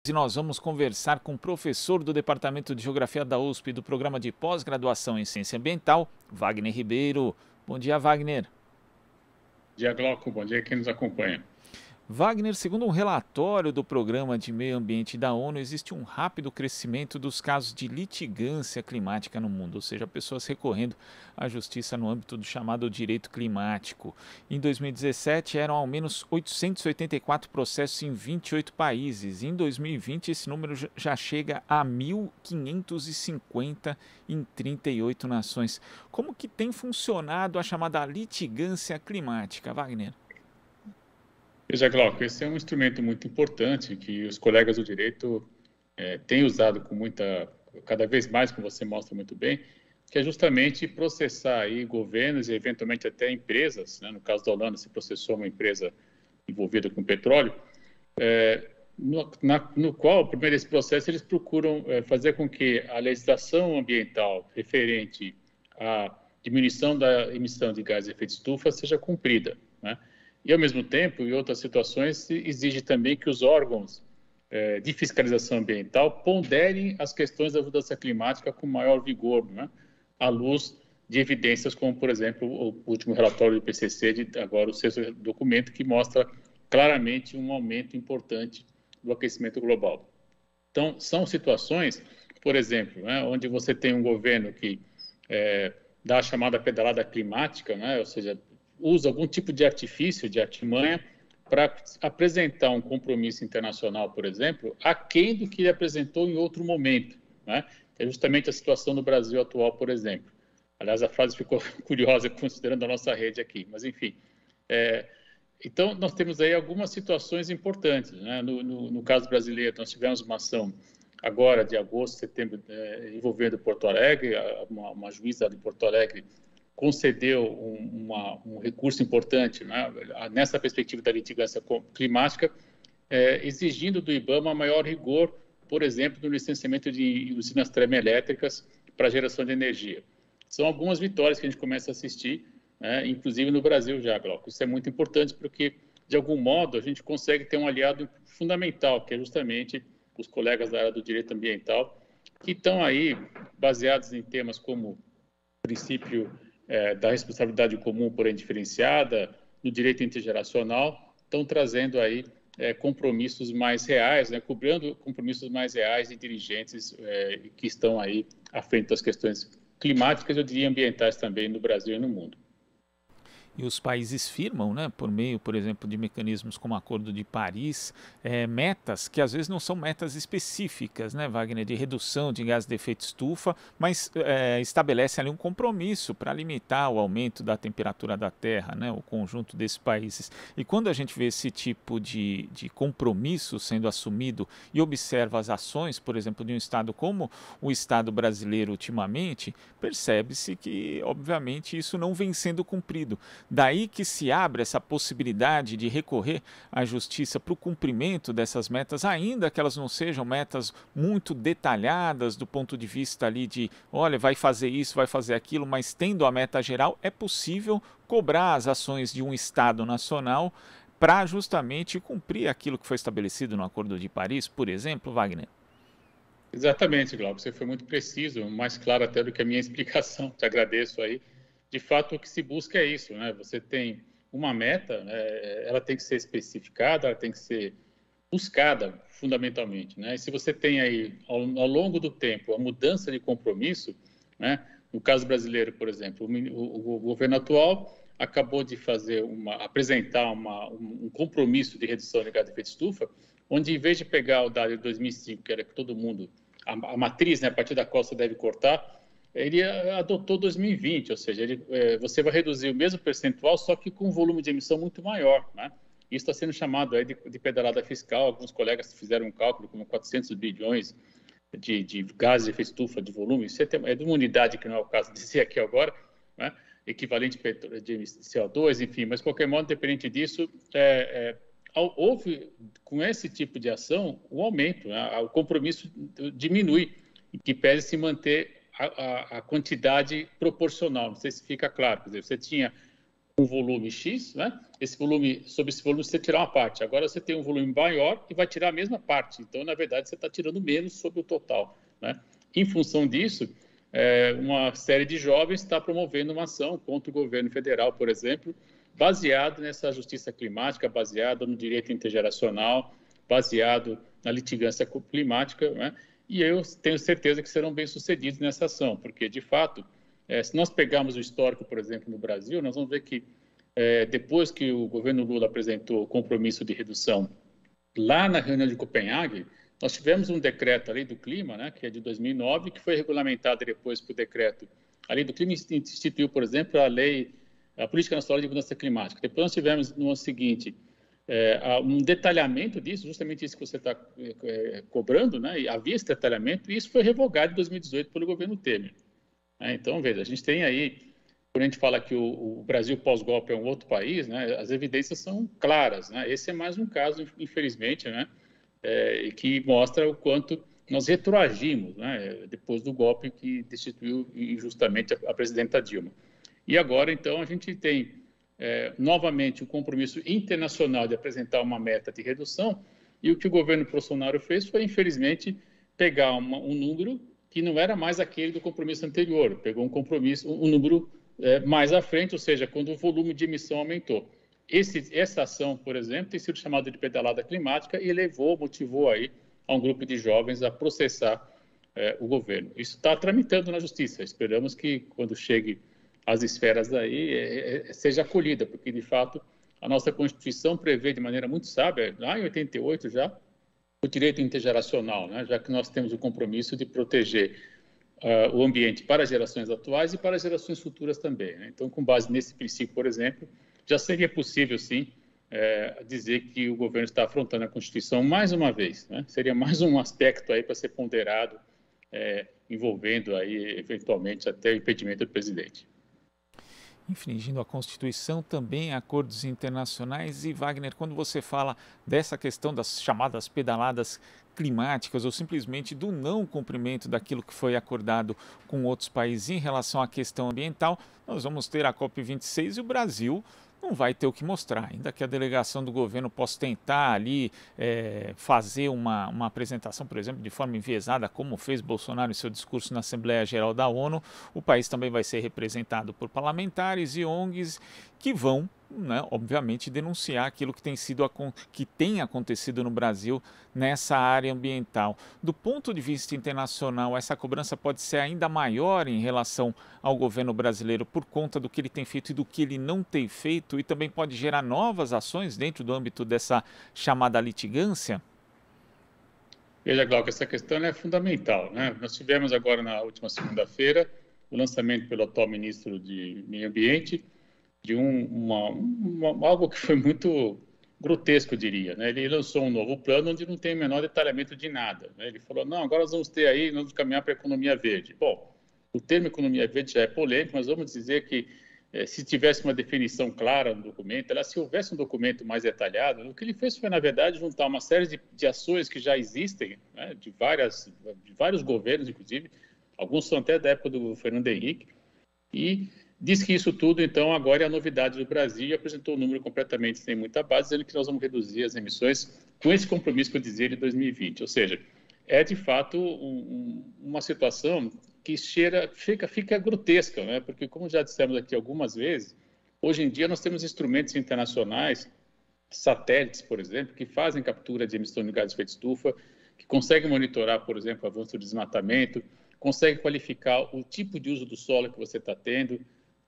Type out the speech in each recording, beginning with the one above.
E nós vamos conversar com o professor do Departamento de Geografia da USP do Programa de Pós-Graduação em Ciência Ambiental, Wagner Ribeiro. Bom dia, Wagner. Bom dia, Glauco. Bom dia quem nos acompanha. Wagner, segundo um relatório do Programa de Meio Ambiente da ONU, existe um rápido crescimento dos casos de litigância climática no mundo, ou seja, pessoas recorrendo à justiça no âmbito do chamado direito climático. Em 2017, eram ao menos 884 processos em 28 países. Em 2020, esse número já chega a 1.550 em 38 nações. Como que tem funcionado a chamada litigância climática, Wagner? Veja, Glauco, esse é um instrumento muito importante que os colegas do direito têm usado cada vez mais, como você mostra muito bem, que é justamente processar aí governos e eventualmente até empresas, né? No caso da Holanda, se processou uma empresa envolvida com petróleo, no qual, por meio desse processo, eles procuram fazer com que a legislação ambiental referente à diminuição da emissão de gases de efeito estufa seja cumprida, né? E, ao mesmo tempo, em outras situações, exige também que os órgãos de fiscalização ambiental ponderem as questões da mudança climática com maior vigor, né? À luz de evidências como, por exemplo, o último relatório do IPCC, agora o sexto documento, que mostra claramente um aumento importante do aquecimento global. Então, são situações, por exemplo, né, onde você tem um governo que dá a chamada pedalada climática, né, ou seja, usa algum tipo de artifício, de artimanha, para apresentar um compromisso internacional, por exemplo, aquém do que ele apresentou em outro momento, né? É justamente a situação do Brasil atual, por exemplo. Aliás, a frase ficou curiosa considerando a nossa rede aqui, mas enfim. Então, nós temos aí algumas situações importantes, né? No caso brasileiro, nós tivemos uma ação agora de agosto, setembro, envolvendo Porto Alegre, uma juíza de Porto Alegre concedeu um recurso importante, né, nessa perspectiva da litigância climática, exigindo do IBAMA maior rigor, por exemplo, no licenciamento de usinas termoelétricas para geração de energia. São algumas vitórias que a gente começa a assistir, né, inclusive no Brasil já, Glauco. Isso é muito importante porque, de algum modo, a gente consegue ter um aliado fundamental, que é justamente os colegas da área do direito ambiental, que estão aí baseados em temas como princípio da responsabilidade comum, porém diferenciada, no direito intergeracional, estão trazendo aí compromissos mais reais, né, cobrando compromissos mais reais e inteligentes que estão aí à frente das questões climáticas, eu diria ambientais também no Brasil e no mundo. E os países firmam, né, por meio, por exemplo, de mecanismos como o Acordo de Paris, metas que às vezes não são metas específicas, né, Wagner, de redução de gases de efeito estufa, mas estabelece ali um compromisso para limitar o aumento da temperatura da Terra, né, o conjunto desses países. E quando a gente vê esse tipo de compromisso sendo assumido e observa as ações, por exemplo, de um Estado como o Estado brasileiro ultimamente, percebe-se que, obviamente, isso não vem sendo cumprido. Daí que se abre essa possibilidade de recorrer à justiça para o cumprimento dessas metas, ainda que elas não sejam metas muito detalhadas do ponto de vista ali de, olha, vai fazer isso, vai fazer aquilo, mas tendo a meta geral, é possível cobrar as ações de um Estado nacional para justamente cumprir aquilo que foi estabelecido no Acordo de Paris, por exemplo, Wagner? Exatamente, Glauco, você foi muito preciso, mais claro até do que a minha explicação, te agradeço aí. De fato, o que se busca é isso, né? Você tem uma meta, né? Ela tem que ser especificada, ela tem que ser buscada fundamentalmente, né? E se você tem aí, ao longo do tempo, a mudança de compromisso, né? No caso brasileiro, por exemplo, o governo atual acabou de apresentar um compromisso de redução de gás de efeito estufa, onde em vez de pegar o dado de 2005, que era que todo mundo, a matriz, né, a partir da qual você deve cortar, ele adotou 2020, ou seja, você vai reduzir o mesmo percentual, só que com um volume de emissão muito maior, né? Isso está sendo chamado aí de pedalada fiscal. Alguns colegas fizeram um cálculo com 400 bilhões de gases de efeito estufa de volume. Isso é de uma unidade que não é o caso de dizer aqui agora, né? Equivalente de CO2, enfim, mas de qualquer modo, independente disso, houve, com esse tipo de ação, um aumento, né? O compromisso diminui, que pese se manter a quantidade proporcional. Não sei se fica claro. Quer dizer, você tinha um volume X, né? Sobre esse volume você tirar uma parte. Agora você tem um volume maior e vai tirar a mesma parte. Então, na verdade, você está tirando menos sobre o total, né? Em função disso, uma série de jovens está promovendo uma ação contra o governo federal, por exemplo, baseado nessa justiça climática, baseado no direito intergeracional, baseado na litigância climática, né? E eu tenho certeza que serão bem-sucedidos nessa ação, porque, de fato, se nós pegarmos o histórico, por exemplo, no Brasil, nós vamos ver que depois que o governo Lula apresentou o compromisso de redução lá na reunião de Copenhague, nós tivemos um decreto, a Lei do Clima, né, que é de 2009, que foi regulamentado depois por decreto. A Lei do Clima instituiu, por exemplo, a Política Nacional de Mudança Climática. Depois nós tivemos, no ano seguinte, um detalhamento disso, justamente isso que você está cobrando, né, e havia esse detalhamento, e isso foi revogado em 2018 pelo governo Temer. Então, veja, a gente tem aí, quando a gente fala que o Brasil pós-golpe é um outro país, né, as evidências são claras, né? Esse é mais um caso, infelizmente, né, que mostra o quanto nós retroagimos, né, depois do golpe que destituiu injustamente a presidenta Dilma. E agora, então, a gente tem novamente o compromisso internacional de apresentar uma meta de redução, e o que o governo Bolsonaro fez foi, infelizmente, pegar um número que não era mais aquele do compromisso anterior, pegou um compromisso, um número mais à frente, ou seja, quando o volume de emissão aumentou. Essa ação, por exemplo, tem sido chamada de pedalada climática e motivou aí a um grupo de jovens a processar o governo. Isso está tramitando na justiça, esperamos que quando chegue às esferas daí seja acolhida, porque de fato a nossa Constituição prevê de maneira muito sábia, lá em 88 já, o direito intergeracional, né? Já que nós temos o compromisso de proteger o ambiente para as gerações atuais e para as gerações futuras também, né? Então, com base nesse princípio, por exemplo, já seria possível, sim, dizer que o governo está afrontando a Constituição mais uma vez, né? Seria mais um aspecto aí para ser ponderado, envolvendo aí, eventualmente, até o impedimento do presidente. Infringindo a Constituição, também acordos internacionais. E, Wagner, quando você fala dessa questão das chamadas pedaladas climáticas ou simplesmente do não cumprimento daquilo que foi acordado com outros países em relação à questão ambiental, nós vamos ter a COP26 e o Brasil não vai ter o que mostrar, ainda que a delegação do governo possa tentar ali fazer uma apresentação, por exemplo, de forma enviesada, como fez Bolsonaro em seu discurso na Assembleia Geral da ONU. O país também vai ser representado por parlamentares e ONGs que vão, né, obviamente, denunciar aquilo que tem acontecido no Brasil nessa área ambiental. Do ponto de vista internacional, essa cobrança pode ser ainda maior em relação ao governo brasileiro por conta do que ele tem feito e do que ele não tem feito, e também pode gerar novas ações dentro do âmbito dessa chamada litigância? Veja, Glauco, essa questão é fundamental, né? Nós tivemos agora, na última segunda-feira, o lançamento pelo atual ministro de Meio Ambiente de algo que foi muito grotesco, eu diria, né? Ele lançou um novo plano onde não tem o menor detalhamento de nada, né? Ele falou, não, agora nós vamos caminhar para a economia verde. Bom, o termo economia verde já é polêmico, mas vamos dizer que se tivesse uma definição clara no documento, se houvesse um documento mais detalhado, o que ele fez foi, na verdade, juntar uma série de ações que já existem, né, de vários governos, inclusive, alguns são até da época do Fernando Henrique, e diz que isso tudo, então, agora é a novidade do Brasil, e apresentou um número completamente sem muita base, dizendo que nós vamos reduzir as emissões com esse compromisso que eu dizia de 2020. Ou seja, é de fato uma situação que fica grotesca, né? Porque, como já dissemos aqui algumas vezes, hoje em dia nós temos instrumentos internacionais, satélites, por exemplo, que fazem captura de emissão de gases de efeito estufa, que conseguem monitorar, por exemplo, o avanço do desmatamento, conseguem qualificar o tipo de uso do solo que você está tendo.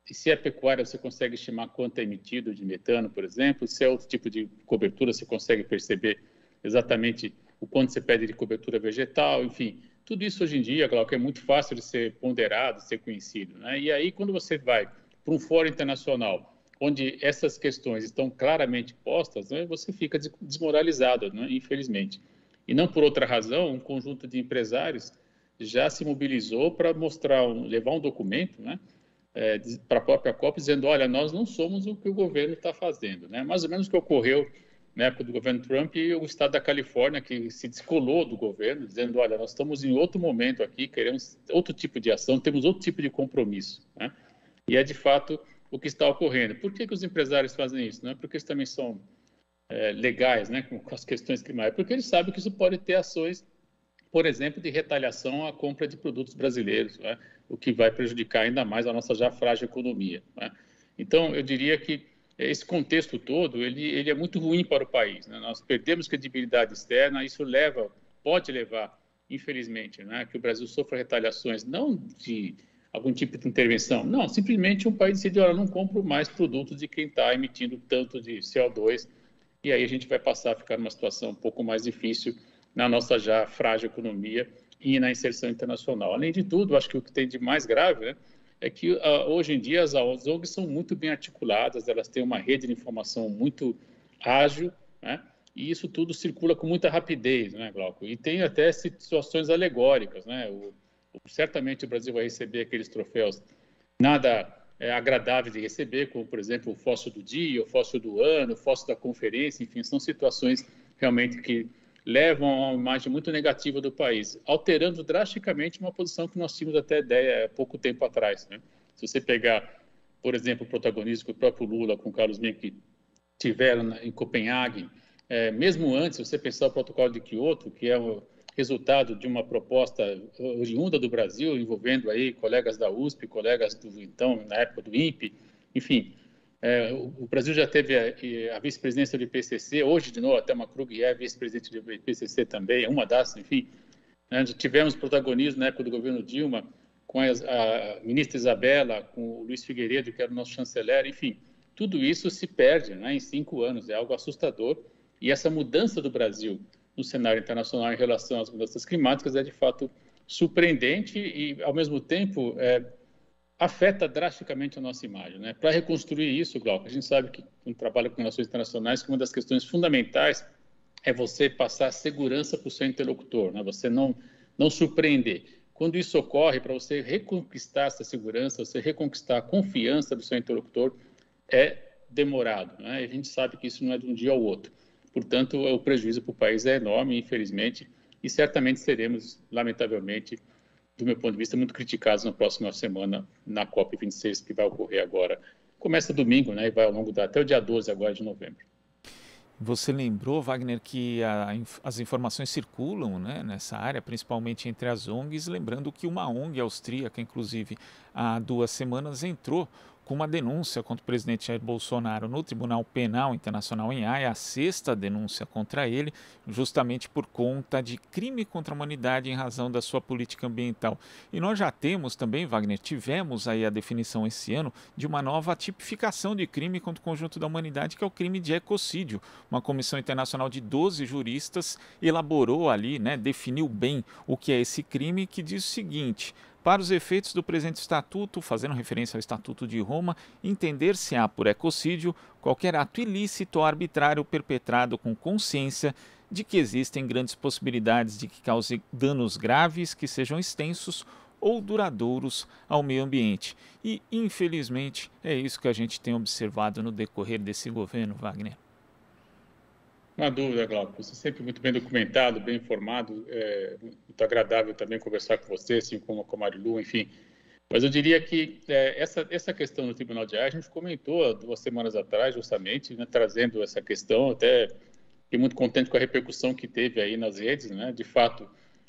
E se é pecuária, você consegue estimar quanto é emitido de metano, por exemplo. Se é outro tipo de cobertura, você consegue perceber exatamente o quanto você pede de cobertura vegetal, enfim. Tudo isso hoje em dia, Glauco, é muito fácil de ser ponderado, de ser conhecido, né? E aí, quando você vai para um fórum internacional, onde essas questões estão claramente postas, né, você fica desmoralizado, né, infelizmente. E não por outra razão, um conjunto de empresários já se mobilizou para levar um documento, né, para a própria COP, dizendo, olha, nós não somos o que o governo está fazendo, né? Mais ou menos o que ocorreu na época do governo Trump e o estado da Califórnia, que se descolou do governo, dizendo, olha, nós estamos em outro momento aqui, queremos outro tipo de ação, temos outro tipo de compromisso, né? E é, de fato, o que está ocorrendo. Por que os empresários fazem isso? Não é porque eles também são legais, né, com as questões climáticas, porque eles sabem que isso pode ter ações, por exemplo, de retaliação à compra de produtos brasileiros, né, o que vai prejudicar ainda mais a nossa já frágil economia, né? Então, eu diria que esse contexto todo, ele é muito ruim para o país, né? Nós perdemos credibilidade externa, isso pode levar, infelizmente, né, que o Brasil sofra retaliações, não de algum tipo de intervenção, não, simplesmente um país decidiu, olha, não compro mais produtos de quem está emitindo tanto de CO2, e aí a gente vai passar a ficar numa situação um pouco mais difícil na nossa já frágil economia e na inserção internacional. Além de tudo, acho que o que tem de mais grave, né, é que hoje em dia as ONGs são muito bem articuladas, elas têm uma rede de informação muito ágil, né, e isso tudo circula com muita rapidez, né, Glauco? E tem até situações alegóricas, né? Certamente o Brasil vai receber aqueles troféus nada agradáveis de receber, como, por exemplo, o fóssil do dia, o fóssil do ano, o fóssil da conferência, enfim, são situações realmente que levam a uma imagem muito negativa do país, alterando drasticamente uma posição que nós tínhamos até pouco tempo atrás, né? Se você pegar, por exemplo, o protagonismo que o próprio Lula com o Carlos Menck tiveram em Copenhague, mesmo antes, se você pensar o protocolo de Kyoto, que é o resultado de uma proposta oriunda do Brasil, envolvendo aí colegas da USP, colegas então, na época do INPE, enfim, o Brasil já teve a vice-presidência do IPCC, hoje, de novo, até uma Krug é vice-presidente do IPCC também, é uma das, enfim, né, tivemos protagonismo na época do governo Dilma, com a ministra Isabela, com o Luiz Figueiredo, que era o nosso chanceler, enfim, tudo isso se perde, né, em 5 anos, é algo assustador, e essa mudança do Brasil no cenário internacional em relação às mudanças climáticas é, de fato, surpreendente e, ao mesmo tempo, afeta drasticamente a nossa imagem, né? Para reconstruir isso, Glauco, a gente sabe que, quando trabalha com relações internacionais, que uma das questões fundamentais é você passar segurança para o seu interlocutor, né? Você não surpreender. Quando isso ocorre, para você reconquistar essa segurança, você reconquistar a confiança do seu interlocutor, é demorado, né? E a gente sabe que isso não é de um dia ao outro. Portanto, o prejuízo para o país é enorme, infelizmente, e certamente seremos, lamentavelmente, do meu ponto de vista, muito criticados na próxima semana na COP26, que vai ocorrer agora. Começa domingo, né, e vai ao longo até o dia 12 agora de novembro. Você lembrou, Wagner, que as informações circulam, né, nessa área, principalmente entre as ONGs, lembrando que uma ONG austríaca, inclusive, há 2 semanas entrou com uma denúncia contra o presidente Jair Bolsonaro no Tribunal Penal Internacional em Haia, a 6ª denúncia contra ele, justamente por conta de crime contra a humanidade em razão da sua política ambiental. E nós já temos também, Wagner, tivemos aí a definição esse ano de uma nova tipificação de crime contra o conjunto da humanidade, que é o crime de ecocídio. Uma comissão internacional de 12 juristas elaborou ali, né, definiu bem o que é esse crime, que diz o seguinte: para os efeitos do presente estatuto, fazendo referência ao Estatuto de Roma, entender-se-á por ecocídio qualquer ato ilícito ou arbitrário perpetrado com consciência de que existem grandes possibilidades de que cause danos graves que sejam extensos ou duradouros ao meio ambiente. E, infelizmente, é isso que a gente tem observado no decorrer desse governo, Wagner. Não há dúvida, Glauco. Você é sempre muito bem documentado, bem informado. É muito agradável também conversar com você, assim como com a Marilu, enfim. Mas eu diria que essa questão no Tribunal de Haia, a gente comentou há 2 semanas atrás, justamente, né, trazendo essa questão. Até fiquei muito contente com a repercussão que teve aí nas redes, né? De fato,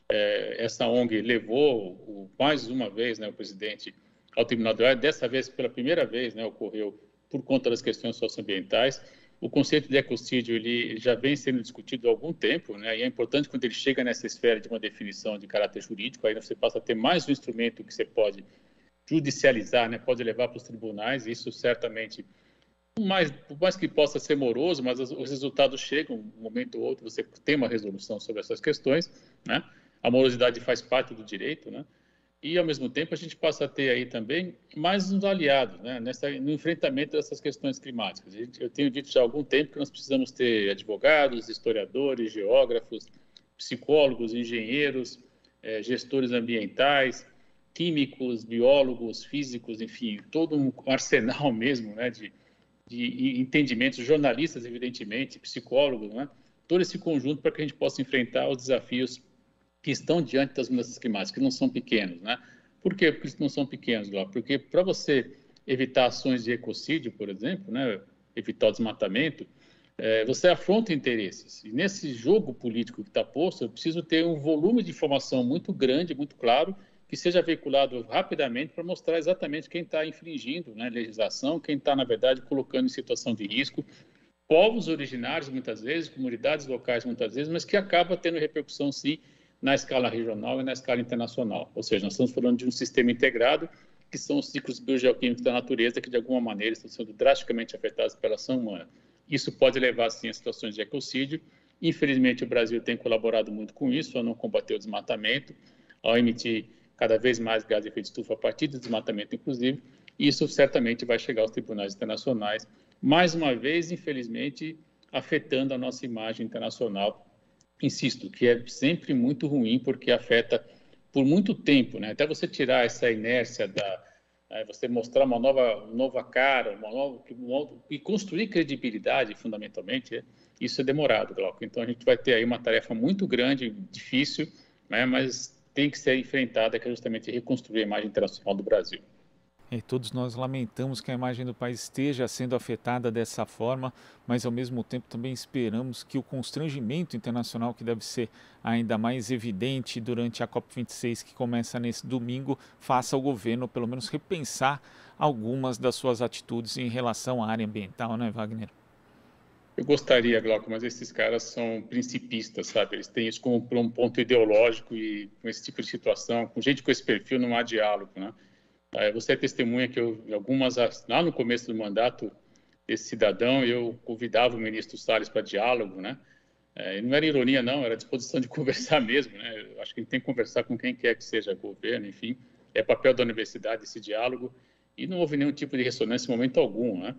essa ONG levou, mais uma vez, né, o presidente ao Tribunal de Haia. Dessa vez, pela primeira vez, né, ocorreu por conta das questões socioambientais. O conceito de ecocídio ele já vem sendo discutido há algum tempo, né? E é importante, quando ele chega nessa esfera de uma definição de caráter jurídico, aí você passa a ter mais um instrumento que você pode judicializar, né? Pode levar para os tribunais. Isso certamente, por mais que possa ser moroso, mas os resultados chegam, um momento ou outro você tem uma resolução sobre essas questões, né? A morosidade faz parte do direito, né? E, ao mesmo tempo, a gente passa a ter aí também mais uns aliados, né, no enfrentamento dessas questões climáticas. Eu tenho dito já há algum tempo que nós precisamos ter advogados, historiadores, geógrafos, psicólogos, engenheiros, gestores ambientais, químicos, biólogos, físicos, enfim, todo um arsenal mesmo, né, de entendimentos, jornalistas, evidentemente, psicólogos, né, todo esse conjunto para que a gente possa enfrentar os desafios que estão diante das mudanças climáticas, que não são pequenos, né? Por quê? Porque não são pequenos, Glauco? Porque para você evitar ações de ecocídio, por exemplo, né, evitar o desmatamento, você afronta interesses. E nesse jogo político que está posto, eu preciso ter um volume de informação muito grande, muito claro, que seja veiculado rapidamente para mostrar exatamente quem está infringindo, né, legislação, quem está, na verdade, colocando em situação de risco, povos originários, muitas vezes, comunidades locais, muitas vezes, mas que acaba tendo repercussão, sim, na escala regional e na escala internacional. Ou seja, nós estamos falando de um sistema integrado, que são os ciclos biogeoquímicos da natureza, que, de alguma maneira, estão sendo drasticamente afetados pela ação humana. Isso pode levar, sim, a situações de ecocídio. Infelizmente, o Brasil tem colaborado muito com isso, a não combater o desmatamento, ao emitir cada vez mais gás de efeito de estufa a partir do desmatamento, inclusive. Isso certamente vai chegar aos tribunais internacionais, mais uma vez, infelizmente, afetando a nossa imagem internacional. Insisto, que é sempre muito ruim, porque afeta por muito tempo, né? Até você tirar essa inércia você mostrar uma nova cara, e construir credibilidade, fundamentalmente, isso é demorado, Glauco. Então, a gente vai ter aí uma tarefa muito grande, difícil, né? Mas tem que ser enfrentada, que é justamente reconstruir a imagem internacional do Brasil. E todos nós lamentamos que a imagem do país esteja sendo afetada dessa forma, mas ao mesmo tempo também esperamos que o constrangimento internacional, que deve ser ainda mais evidente durante a COP26, que começa nesse domingo, faça o governo pelo menos repensar algumas das suas atitudes em relação à área ambiental, né, Wagner? Eu gostaria, Glauco, mas esses caras são principistas, sabe? Eles têm isso como um ponto ideológico e com esse tipo de situação, com gente com esse perfil não há diálogo, né? Você é testemunha que lá no começo do mandato desse cidadão, eu convidava o ministro Salles para diálogo, né? E não era ironia, não, era disposição de conversar mesmo, né? Eu acho que a gente tem que conversar com quem quer que seja governo, enfim. É papel da universidade esse diálogo, e não houve nenhum tipo de ressonância em momento algum, né?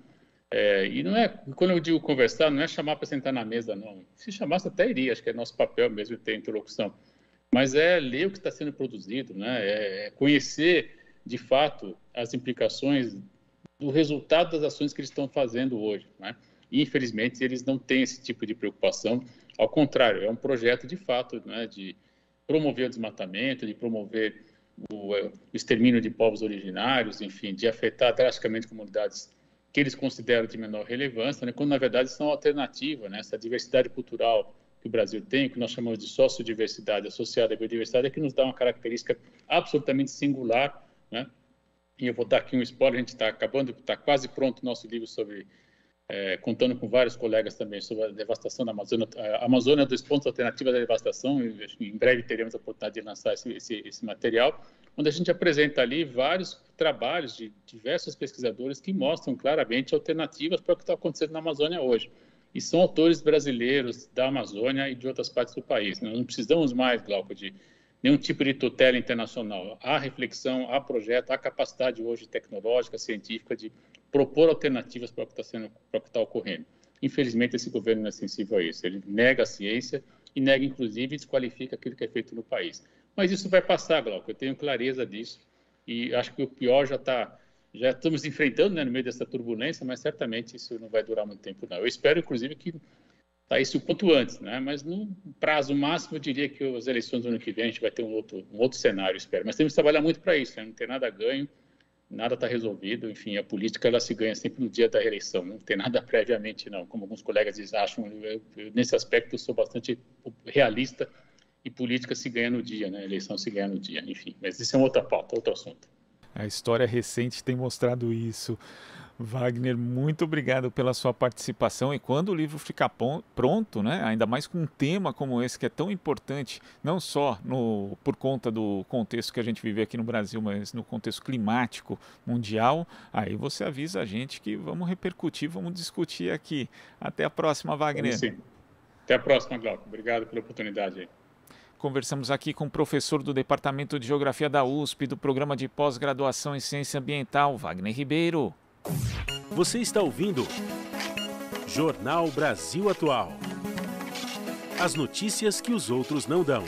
E não é, quando eu digo conversar, não é chamar para sentar na mesa, não. Se chamasse, até iria, acho que é nosso papel mesmo ter interlocução. Mas é ler o que está sendo produzido, né? É conhecer, de fato, as implicações do resultado das ações que eles estão fazendo hoje, né? E, infelizmente, eles não têm esse tipo de preocupação. Ao contrário, é um projeto, de fato, né, de promover o desmatamento, de promover o extermínio de povos originários, enfim, de afetar drasticamente comunidades que eles consideram de menor relevância, né, quando, na verdade, são alternativa, né? Essa diversidade cultural que o Brasil tem, que nós chamamos de sociodiversidade associada à biodiversidade, é que nos dá uma característica absolutamente singular, né? E eu vou dar aqui um spoiler, a gente está quase pronto o nosso livro sobre, contando com vários colegas também, sobre a devastação da Amazônia. A Amazônia, dos pontos alternativos da devastação, em breve teremos a oportunidade de lançar esse material, onde a gente apresenta ali vários trabalhos de diversos pesquisadores que mostram claramente alternativas para o que está acontecendo na Amazônia hoje. E são autores brasileiros da Amazônia e de outras partes do país. Nós não precisamos mais, Glauco, de nenhum tipo de tutela internacional. Há reflexão, há projeto, há capacidade hoje tecnológica, científica de propor alternativas para o que está ocorrendo. Infelizmente, esse governo não é sensível a isso. Ele nega a ciência e nega, inclusive, e desqualifica aquilo que é feito no país. Mas isso vai passar, Glauco, eu tenho clareza disso. E acho que o pior já estamos enfrentando, né, no meio dessa turbulência, mas certamente isso não vai durar muito tempo, não. Eu espero, inclusive, que isso o quanto antes, né? Mas no prazo máximo, eu diria que as eleições do ano que vem a gente vai ter um outro cenário, espero. Mas temos que trabalhar muito para isso, né? Não tem nada a ganho, nada está resolvido. Enfim, a política ela se ganha sempre no dia da eleição, não tem nada previamente, não. Como alguns colegas acham, nesse aspecto eu sou bastante realista e política se ganha no dia, né? A eleição se ganha no dia, enfim. Mas isso é uma outra pauta, outro assunto. A história recente tem mostrado isso. Wagner, muito obrigado pela sua participação, e quando o livro ficar pronto, né, ainda mais com um tema como esse que é tão importante, não só por conta do contexto que a gente vive aqui no Brasil, mas no contexto climático mundial, aí você avisa a gente que vamos repercutir, vamos discutir aqui. Até a próxima, Wagner. Sim. Até a próxima, Glauco. Obrigado pela oportunidade aí. Conversamos aqui com o professor do Departamento de Geografia da USP, do Programa de Pós-Graduação em Ciência Ambiental, Wagner Ribeiro. Você está ouvindo Jornal Brasil Atual. As notícias que os outros não dão.